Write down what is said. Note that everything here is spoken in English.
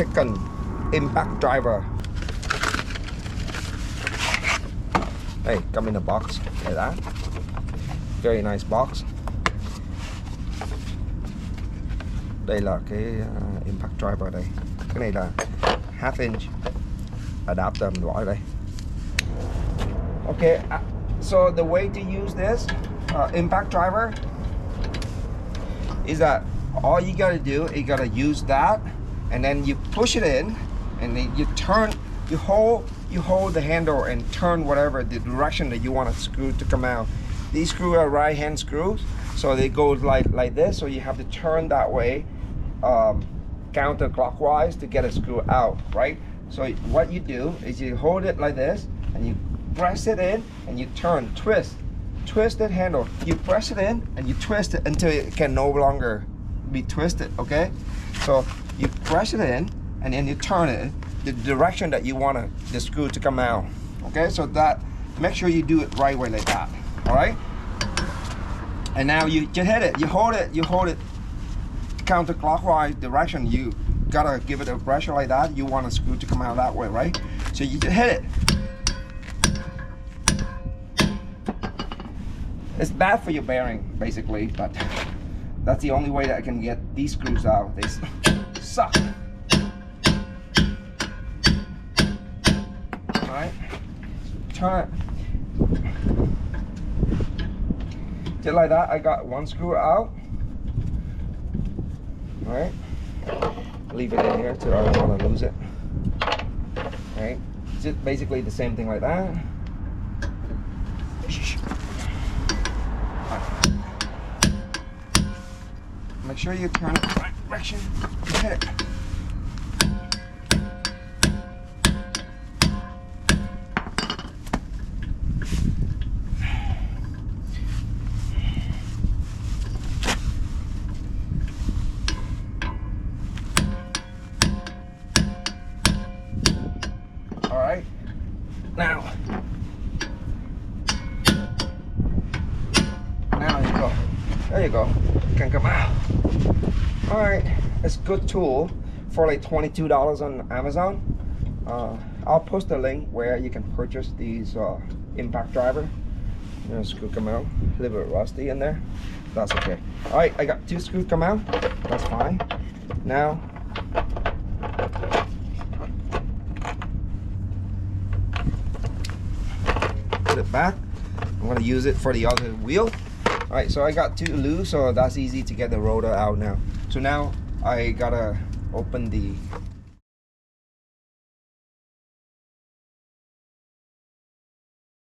Tekton impact driver. Hey, come in a box like that. Very nice box. Đây là cái impact driver đây. Cái này là half inch adapter mình bỏ ở đây. Okay, so the way to use this impact driver is that all you gotta do is you gotta use that, and then you push it in, and then you turn, you hold the handle and turn whatever the direction that you want the screw to come out. These screws are right hand screws, so they go like this, so you have to turn that way counterclockwise to get a screw out, right? So what you do is you hold it like this and you press it in and you turn, twist that handle. You press it in and you twist it until it can no longer be twisted, okay? So you press it in and then you turn it the direction that you want the screw to come out, okay? So that, make sure you do it right way like that, all right? And now you hit it, you hold it counterclockwise direction. You gotta give it a pressure like that. You want a screw to come out that way, right? So you just hit it. It's bad for your bearing basically, but that's the only way that I can get these screws out. They suck. Alright, turn it. Just like that, I got one screw out. Alright, leave it in here till I don't want to lose it. Alright, just basically the same thing like that. Make sure you turn it the right direction. Hit it. All right, now you go. There you go. It can come out. All right, it's a good tool for like $22 on Amazon. I'll post a link where you can purchase these impact driver. You know, screw come out, a little bit rusty in there. That's okay. All right, I got 2 screws come out. That's fine. Now, put it back. I'm gonna use it for the other wheel. All right, so I got 2 loose, so that's easy to get the rotor out now. So now I gotta open the